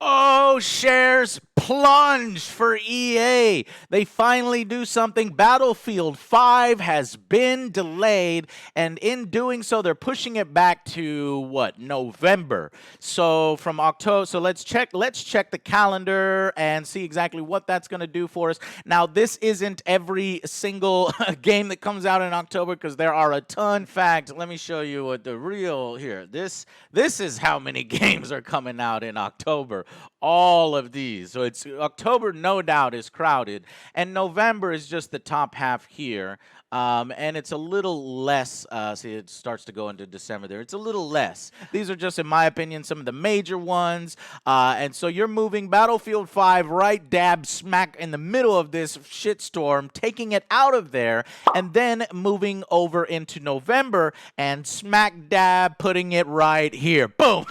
Oh, shares plunge for EA. They finally do something. Battlefield 5 has been delayed, and in doing so, they're pushing it back to what, November. So from October, so let's check the calendar and see exactly what that's going to do for us. Now, this isn't every single game that comes out in October because there are a ton. In fact, let me show you what the real here. This is how many games are coming out in October. All of these. So it's October, no doubt, is crowded, and November is just the top half here. And it's a little less. See, it starts to go into December there. It's a little less. These are just, in my opinion, some of the major ones. And so you're moving Battlefield 5 right dab smack in the middle of this shitstorm, taking it out of there, and then moving over into November and smack dab putting it right here. Boom.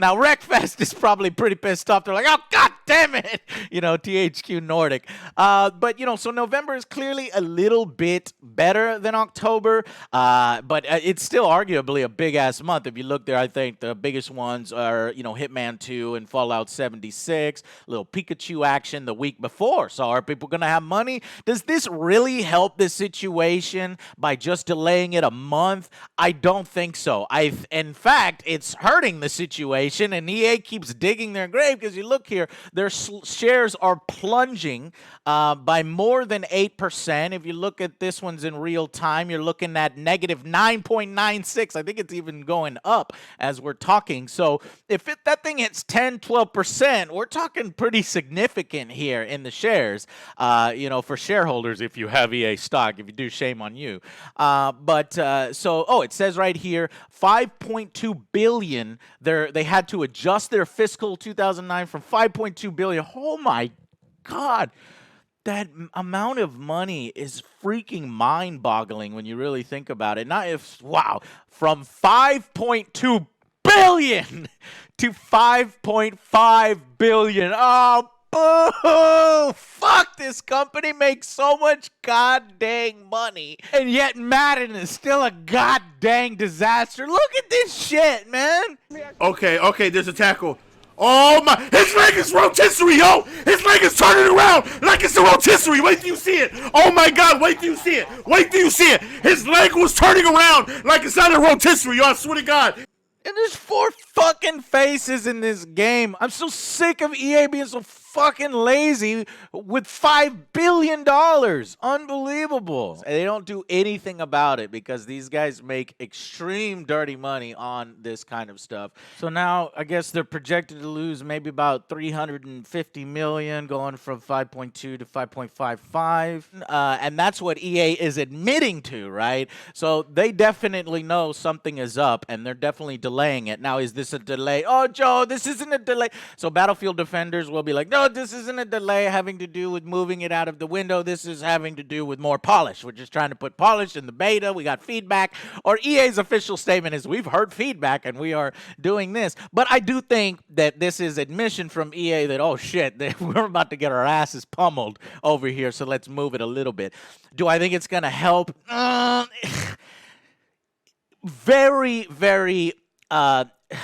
Now, Wreckfest is probably pretty pissed off. They're like, oh, God damn it. THQ Nordic. But, so November is clearly a little bit better than October, but it's still arguably a big-ass month. If you look there, I think the biggest ones are, Hitman 2 and Fallout 76, little Pikachu action the week before. So are people going to have money? Does this really help the situation by just delaying it a month? I don't think so. In fact, it's hurting the situation, and EA keeps digging their grave because you look here, their shares are plunging by more than 8%. If you look at this one's in real time, you're looking at negative 9.96. I think it's even going up as we're talking. So if that thing hits 10, 12%, we're talking pretty significant here in the shares, for shareholders if you have EA stock. If you do, shame on you. It says right here, 5.2 billion. They had to adjust their fiscal 2009 from 5.2 billion. Oh my God. That amount of money is freaking mind-boggling when you really think about it. From 5.2 billion to 5.5 billion. Oh, boo! Fuck, this company makes so much goddamn money, and yet Madden is still a goddamn disaster. Look at this shit, man. Okay, there's a tackle. Oh my, his leg is rotisserie, yo! His leg is turning around like it's a rotisserie. Wait till you see it. Oh my God, wait till you see it. Wait till you see it. His leg was turning around like it's not a rotisserie, yo, I swear to God. And there's 4 fucking faces in this game. I'm so sick of EA being so fucking lazy with $5 billion. Unbelievable. And they don't do anything about it because these guys make extreme dirty money on this kind of stuff. So now I guess they're projected to lose maybe about $350 million, going from 5.2 to 5.55. And that's what EA is admitting to, right? So they definitely know something is up, and they're definitely delaying it. Now, is this a delay? Oh, Joe, this isn't a delay. So Battlefield defenders will be like, no, this isn't a delay having to do with moving it out of the window. This is having to do with more polish. We're just trying to put polish in the beta. We got feedback. Or EA's official statement is, we've heard feedback and we are doing this. But I do think that this is admission from EA that, oh shit, we're about to get our asses pummeled over here, so let's move it a little bit. Do I think it's going to help? Very, very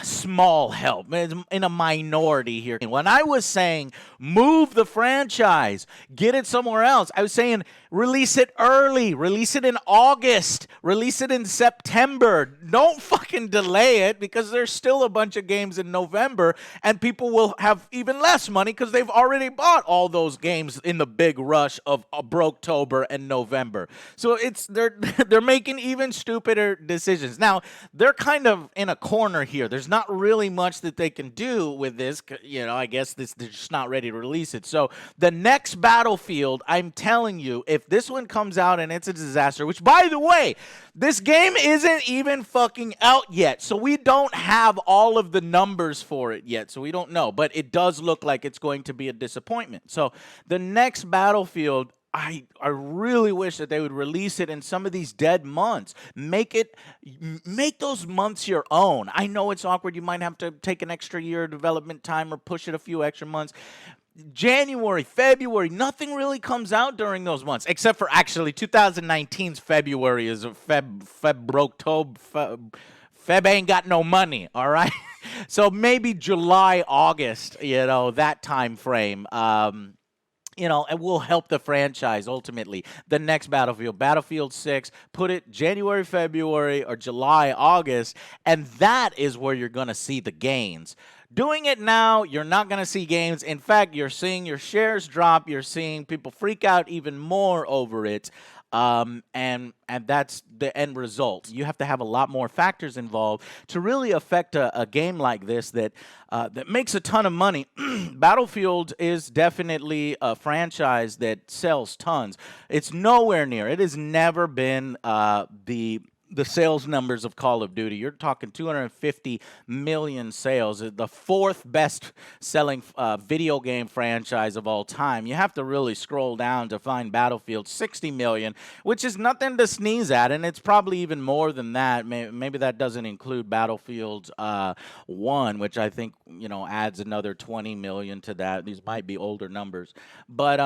small help, in a minority here. When I was saying move the franchise, get it somewhere else, I was saying release it early, release it in August, release it in September. Don't fucking delay it, because there's still a bunch of games in November and people will have even less money because they've already bought all those games in the big rush of Broketober and November. So they're making even stupider decisions. Now, they're kind of in a corner here. There's not really much that they can do with this. I guess they're just not ready to release it. So the next Battlefield, I'm telling you, if this one comes out and it's a disaster, which, by the way, this game isn't even fucking out yet. So we don't have all of the numbers for it yet. So we don't know. But it does look like it's going to be a disappointment. So the next Battlefield, I really wish that they would release it in some of these dead months. Make those months your own. I know it's awkward. You might have to take an extra year of development time or push it a few extra months. January, February, nothing really comes out during those months, except for actually 2019's February is a February. Feb ain't got no money, all right? So maybe July, August, that time frame. It will help the franchise ultimately. The next Battlefield, Battlefield 6, put it January, February, or July, August, and that is where you're going to see the gains. Doing it now, you're not going to see gains. In fact, you're seeing your shares drop. You're seeing people freak out even more over it. And that's the end result. You have to have a lot more factors involved to really affect a game like this that makes a ton of money. Battlefield is definitely a franchise that sells tons. It's nowhere near. It has never been the sales numbers of Call of Duty. You're talking 250 million sales, the fourth best selling video game franchise of all time. You have to really scroll down to find Battlefield 60 million, which is nothing to sneeze at, and it's probably even more than that. Maybe that doesn't include Battlefield 1, which I think, adds another 20 million to that. These might be older numbers. But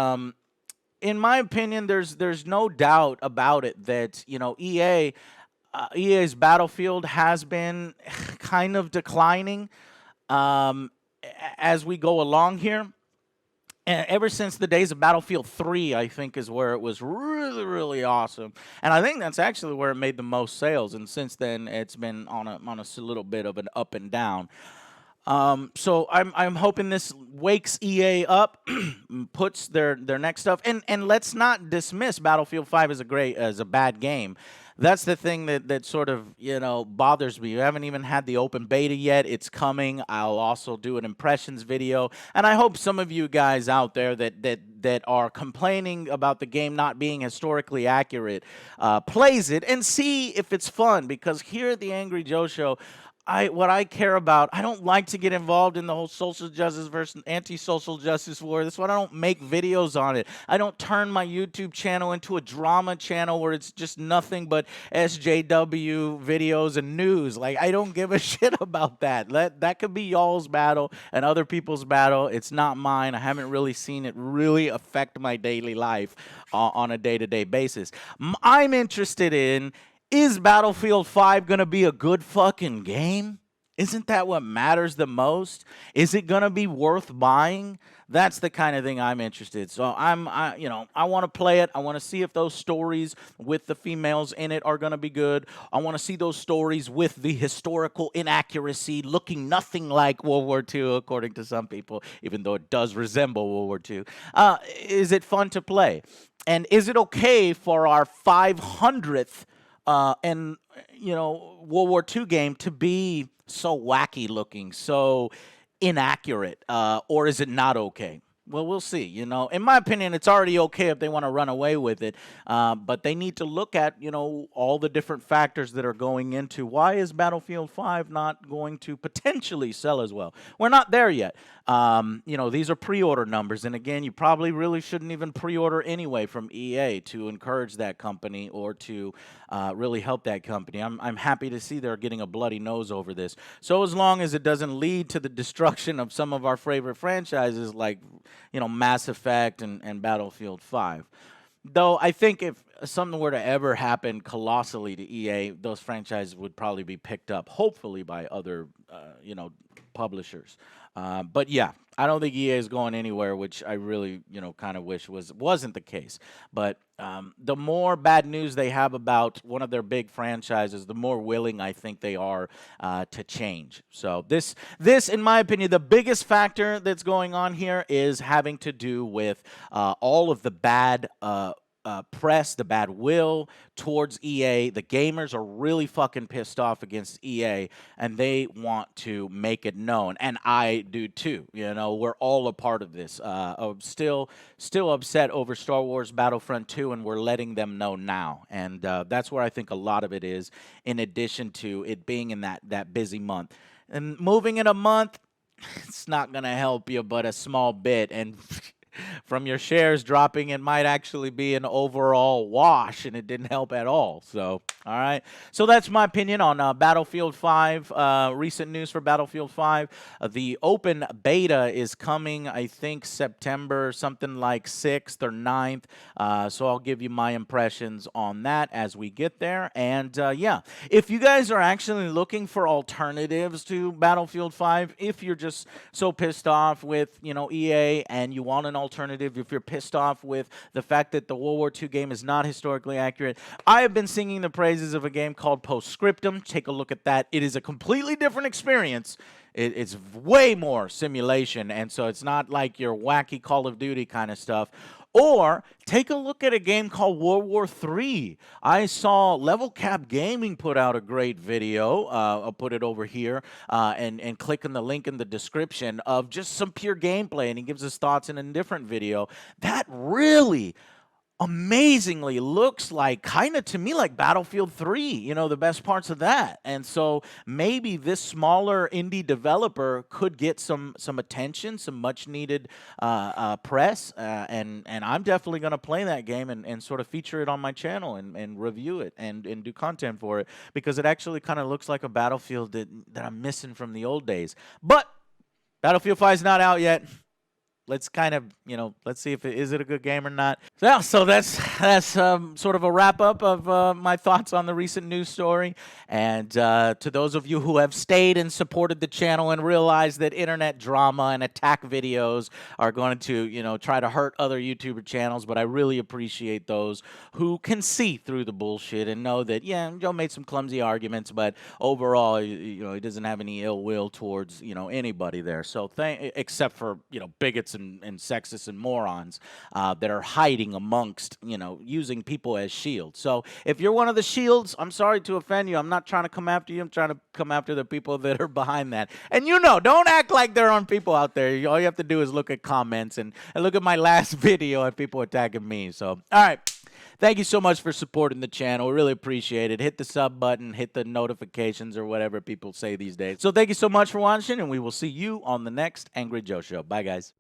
in my opinion, there's no doubt about it that, EA's Battlefield has been kind of declining as we go along here. And ever since the days of Battlefield 3, I think, is where it was really, really awesome. And I think that's actually where it made the most sales. And since then, it's been on a little bit of an up and down. So I'm hoping this wakes EA up, puts their next stuff, and let's not dismiss Battlefield 5 as a bad game. That's the thing that sort of bothers me. You haven't even had the open beta yet. It's coming. I'll also do an impressions video, and I hope some of you guys out there that are complaining about the game not being historically accurate plays it and see if it's fun. Because here at the Angry Joe Show, what I care about, I don't like to get involved in the whole social justice versus anti-social justice war. That's why I don't make videos on it. I don't turn my YouTube channel into a drama channel where it's just nothing but SJW videos and news. Like, I don't give a shit about that. That could be y'all's battle and other people's battle. It's not mine. I haven't really seen it really affect my daily life on a day-to-day basis. I'm interested in, is Battlefield 5 going to be a good fucking game? Isn't that what matters the most? Is it going to be worth buying? That's the kind of thing I'm interested in. So I want to play it. I want to see if those stories with the females in it are going to be good. I want to see those stories with the historical inaccuracy looking nothing like World War II, according to some people, even though it does resemble World War II. Is it fun to play? And is it okay for our 500th World War II game to be so wacky looking, so inaccurate, or is it not okay? Well, we'll see. In my opinion, it's already okay if they want to run away with it, but they need to look at, all the different factors that are going into why is Battlefield 5 not going to potentially sell as well. We're not there yet. These are pre-order numbers, and again, you probably really shouldn't even pre-order anyway from EA to encourage that company or to really help that company. I'm happy to see they're getting a bloody nose over this. So as long as it doesn't lead to the destruction of some of our favorite franchises like, Mass Effect and Battlefield 5. Though I think if something were to ever happen colossally to EA, those franchises would probably be picked up, hopefully by other, publishers. But yeah, I don't think EA is going anywhere, which I really, kind of wish wasn't the case. But the more bad news they have about one of their big franchises, the more willing I think they are to change. So this, in my opinion, the biggest factor that's going on here is having to do with all of the bad press, the bad will towards EA. The gamers are really fucking pissed off against EA, and they want to make it known. And I do too. We're all a part of this. Still upset over Star Wars Battlefront 2, and we're letting them know now. And that's where I think a lot of it is, in addition to it being in that busy month. And moving in a month, it's not going to help you but a small bit. And from your shares dropping, it might actually be an overall wash, and it didn't help at all. So, all right. So that's my opinion on Battlefield 5. Recent news for Battlefield 5. The open beta is coming, I think, September, something like 6th or 9th. So I'll give you my impressions on that as we get there. And yeah, if you guys are actually looking for alternatives to Battlefield 5, if you're just so pissed off with, EA and you want an alternative, if you're pissed off with the fact that the World War II game is not historically accurate, I have been singing the praises of a game called Postscriptum. Take a look at that. It is a completely different experience. It's way more simulation, and so it's not like your wacky Call of Duty kind of stuff. Or take a look at a game called World War III. I saw Level Cap Gaming put out a great video. I'll put it over here and click on the link in the description of just some pure gameplay, and he gives his thoughts in a different video. That really amazingly looks like, kind of to me, like Battlefield 3, the best parts of that. And so maybe this smaller indie developer could get some attention, some much needed press, and I'm definitely going to play that game and sort of feature it on my channel and review it and do content for it, because it actually kind of looks like a Battlefield that I'm missing from the old days. But Battlefield 5 is not out yet. Let's kind of, let's see if is it a good game or not. So that's sort of a wrap up of my thoughts on the recent news story. And to those of you who have stayed and supported the channel and realized that internet drama and attack videos are going to, try to hurt other YouTuber channels, but I really appreciate those who can see through the bullshit and know that, yeah, Joe made some clumsy arguments, but overall, he doesn't have any ill will towards, anybody there. So except for, bigots and sexists and morons that are hiding amongst, using people as shields. So if you're one of the shields, I'm sorry to offend you. I'm not trying to come after you. I'm trying to come after the people that are behind that. And don't act like there aren't people out there. All you have to do is look at comments and look at my last video and people attacking me. So, all right. Thank you so much for supporting the channel. We really appreciate it. Hit the sub button, hit the notifications, or whatever people say these days. So thank you so much for watching, and we will see you on the next Angry Joe Show. Bye, guys.